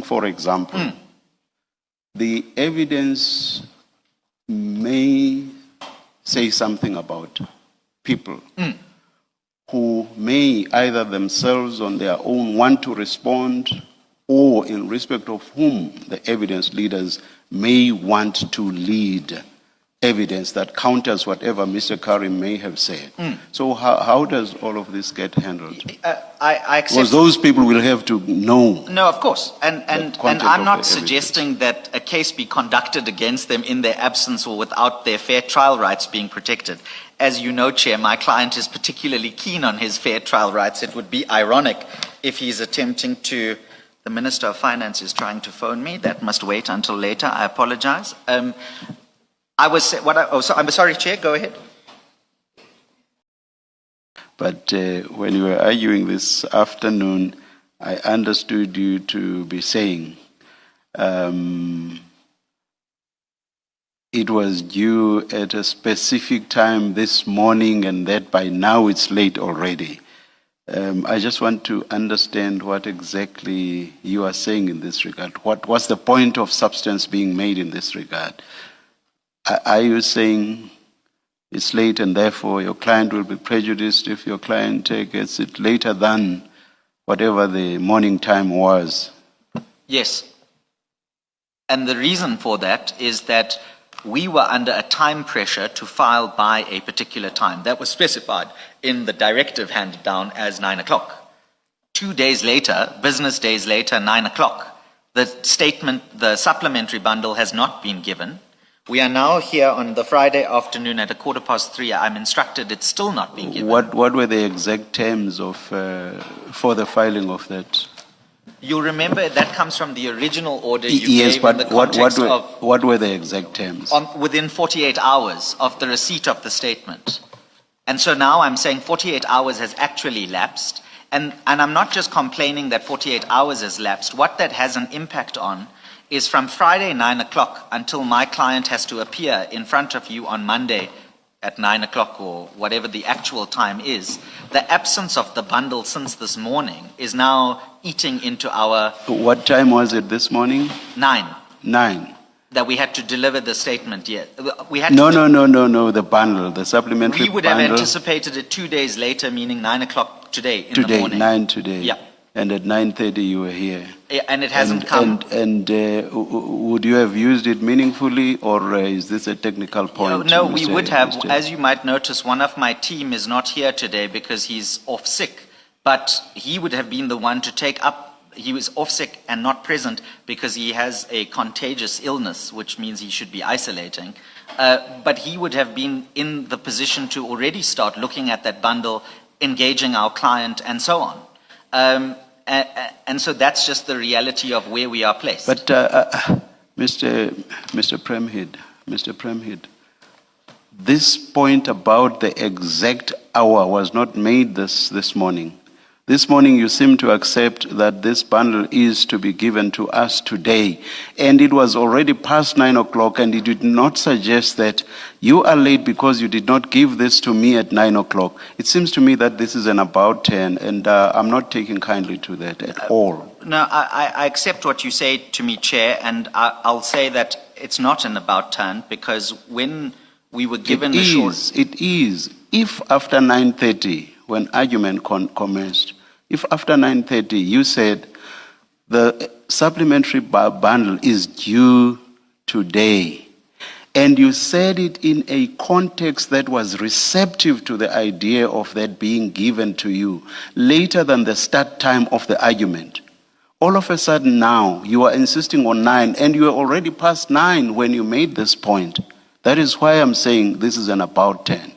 for example, the evidence may say something about people who may either themselves on their own want to respond, or in respect of whom the evidence leaders may want to lead evidence that counters whatever Mr. Carrim may have said. So how does all of this get handled? I accept. Because those people will have to know. No, of course. And content I'm of not the suggesting that a case be conducted against them in their absence or without their fair trial rights being protected. As you know, Chair, my client is particularly keen on his fair trial rights. It would be ironic if he's attempting to... The Minister of Finance is trying to phone me. That must wait until later. I apologize. I'm sorry, Chair, go ahead. But when you were arguing this afternoon, I understood you to be saying it was due at a specific time this morning and that by now it's late already. I just want to understand what exactly you are saying in this regard. What was the point of substance being made in this regard? Are you saying it's late and therefore your client will be prejudiced if your client gets it later than whatever the morning time was? Yes. And the reason for that is that we were under a time pressure to file by a particular time. That was specified in the directive handed down as 9 o'clock. 2 days later, business days later, 9 o'clock, the statement, the supplementary bundle has not been given. We are now here on the Friday afternoon at 3:15. I'm instructed it's still not being given. What were the exact terms of for the filing of that? You'll remember that comes from the original order you Yes, gave but in the context what were the exact terms? Within 48 hours of the receipt of the statement. And so now I'm saying 48 hours has actually lapsed. And I'm not just complaining that 48 hours has lapsed. What that has an impact on is from Friday 9 o'clock until my client has to appear in front of you on Monday at 9 o'clock or whatever the actual time is, the absence of the bundle since this morning is now eating into our... What time was it this morning? 9. 9. That we had to deliver the statement yet. We had No, the bundle, the supplementary bundle. We would have anticipated it 2 days later, meaning 9 o'clock today in the morning. 9 today. Yeah. And at 9:30 you were here. Yeah, and it hasn't come. And would you have used it meaningfully, or is this a technical point? No, we would have. As you might notice, one of my team is not here today because he's off sick. But he would have been the one to take up. He was off sick and not present because he has a contagious illness, which means he should be isolating. But he would have been in the position to already start looking at that bundle, engaging our client, and so on. And so that's just the reality of where we are placed. But Mr. Premhid, this point about the exact hour was not made this morning. This morning you seem to accept that this bundle is to be given to us today. And it was already past 9 o'clock, and it did not suggest that you are late because you did not give this to me at 9 o'clock. It seems to me that this is an about 10, and I'm not taking kindly to that at all. No, I accept what you say to me, Chair, and I'll say that it's not an about turn, because when we were given the short... It is. If after 9:30, when argument commenced, if after 9:30 you said the supplementary bundle is due today, and you said it in a context that was receptive to the idea of that being given to you later than the start time of the argument, all of a sudden now you are insisting on 9, and you are already past 9 when you made this point. That is why I'm saying this is an about 10.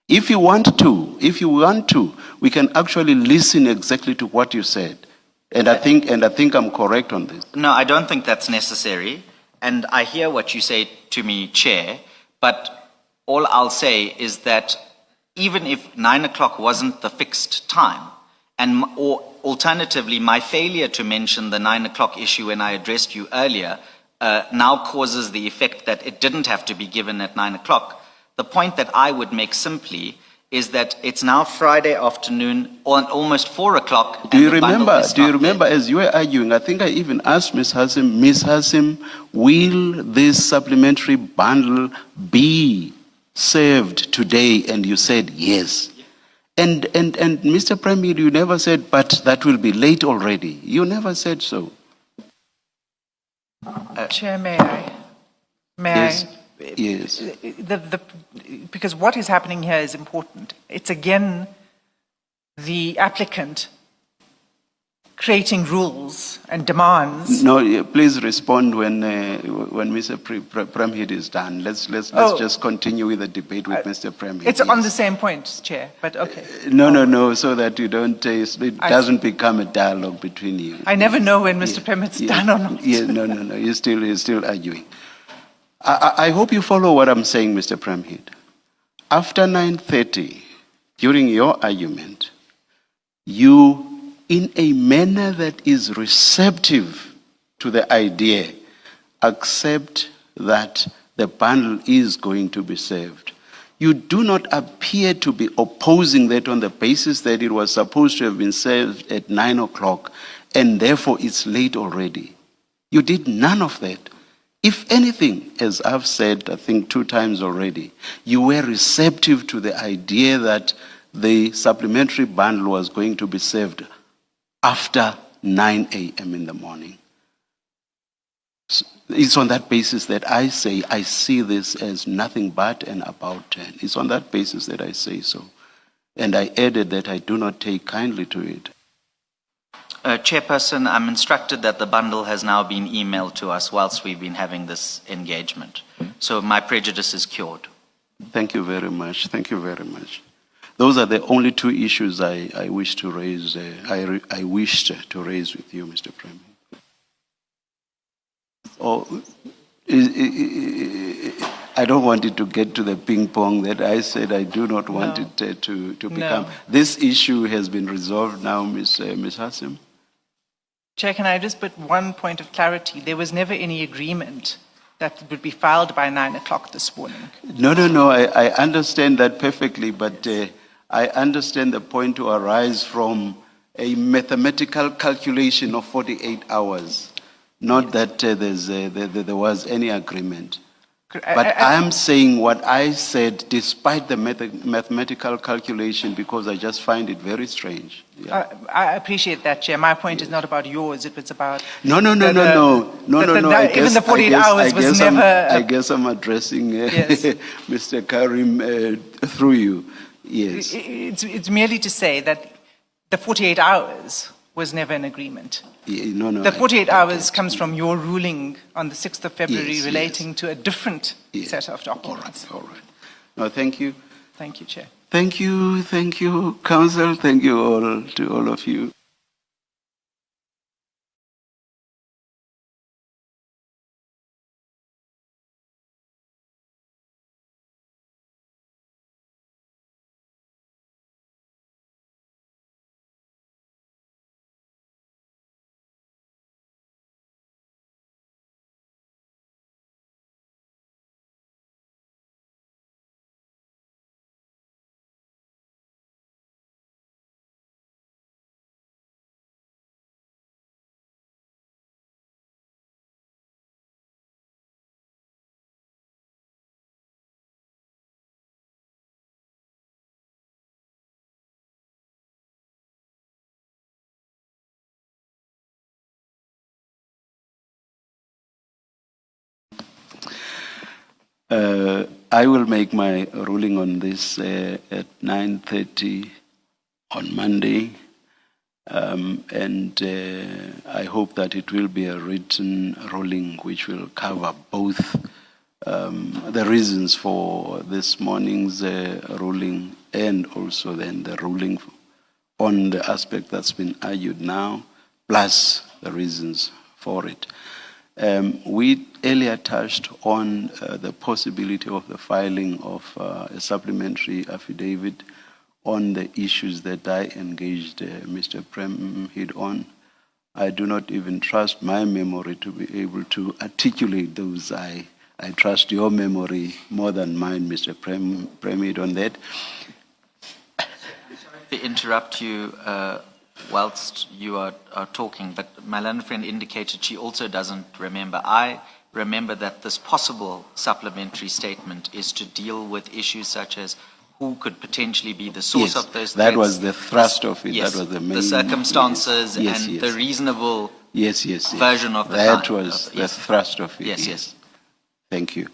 If you want to, we can actually listen exactly to what you said. And I think I'm correct on this. No, I don't think that's necessary. And I hear what you say to me, Chair, but all I'll say is that even if 9 o'clock wasn't the fixed time, or alternatively, my failure to mention the 9 o'clock issue when I addressed you earlier now causes the effect that it didn't have to be given at 9 o'clock. The point that I would make simply is that it's now Friday afternoon, on almost 4 o'clock. Do and you the bundle remember? is Do you not remember yet. as you were arguing? I think I even asked Ms. Hassim, will this supplementary bundle be served today? And you said yes. And Mr. Premhid, you never said, but that will be late already. You never said so. Chair, may I? Yes. I? Yes. Because what is happening here is important. It's again the applicant creating rules and demands. No, please respond when Mr. Premhid is done. Let's just continue with the debate with Mr. Premhid. It's yes. on the same point, Chair, but okay. No, so that you don't, it doesn't become a dialogue between you. I never know when Mr. Premhid's done or not. Yeah, no, you're still arguing. I hope you follow what I'm saying, Mr. Premhid. After 9:30, during your argument, you, in a manner that is receptive to the idea, accept that the bundle is going to be served. You do not appear to be opposing that on the basis that it was supposed to have been served at 9 o'clock and therefore it's late already. You did none of that. If anything, as I've said, I think 2 times already, you were receptive to the idea that the supplementary bundle was going to be served after 9 a.m. in the morning. It's on that basis that I say I see this as nothing but an about turn. It's on that basis that I say so. And I added that I do not take kindly to it. Chairperson, I'm instructed that the bundle has now been emailed to us whilst we've been having this engagement. So my prejudice is cured. Thank you very much. Thank you very much. Those are the only 2 issues I wish to raise. I wished to raise with you, Mr. Premhid. I don't want it to get to the ping pong that I said I do not want it to become. No. This issue has been resolved now, Ms. Hassim. Chair, can I just put one point of clarity? There was never any agreement that would be filed by 9 o'clock this morning. No, I understand that perfectly, but I understand the point to arise from a mathematical calculation of 48 hours, not that there was any agreement. But I am saying what I said despite the mathematical calculation because I just find it very strange. Yeah. I appreciate that, Chair. My point is not about yours, it was about... No. Even the 48 hours was never... I guess I'm addressing Yes. Mr. Carrim through you. Yes. It's merely to say that the 48 hours was never an agreement. No. The 48 hours comes from your ruling on the 6th of February Yes, relating to a different Yes. set of documents. All right. No, thank you. Thank you, Chair. Thank you, Council. Thank you all, to all of you. I will make my ruling on this at 9:30 on Monday, and I hope that it will be a written ruling which will cover both the reasons for this morning's ruling and also then the ruling on the aspect that's been argued now, plus the reasons for it. We earlier touched on the possibility of the filing of a supplementary affidavit on the issues that I engaged Mr. Premhid on. I do not even trust my memory to be able to articulate those. I trust your memory more than mine, Mr. Premhid, on that. to interrupt you whilst you are talking, but my learned friend indicated she also doesn't remember. I remember that this possible supplementary statement is to deal with issues such as who could potentially be the source Yes, of those that threats. was the thrust of it. Yes, That was the main. the circumstances yes, and yes. the reasonable Yes, yes, yes. version of the That crime. was the Yes. thrust of it. Yes, yes. Thank you.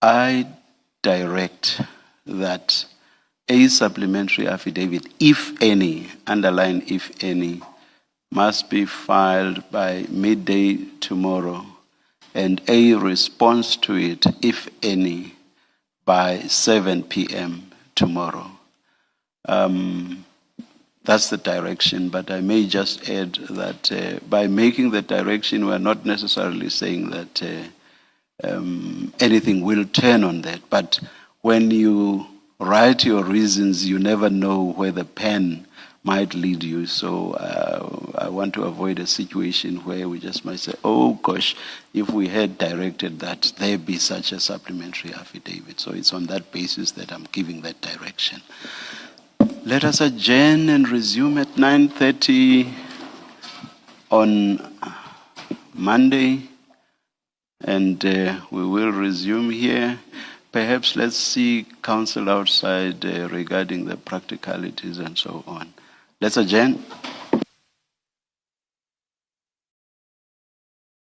I direct that a supplementary affidavit, if any, underline if any, must be filed by midday tomorrow, and a response to it, if any, by 7 p.m. tomorrow. That's the direction, but I may just add that by making the direction, we're not necessarily saying that anything will turn on that. But when you write your reasons, you never know where the pen might lead you. So I want to avoid a situation where we just might say, oh gosh, if we had directed that there be such a supplementary affidavit. So it's on that basis that I'm giving that direction. Let us adjourn and resume at 9:30 on Monday, and we will resume here. Perhaps let's see counsel outside regarding the practicalities and so on. Let's adjourn.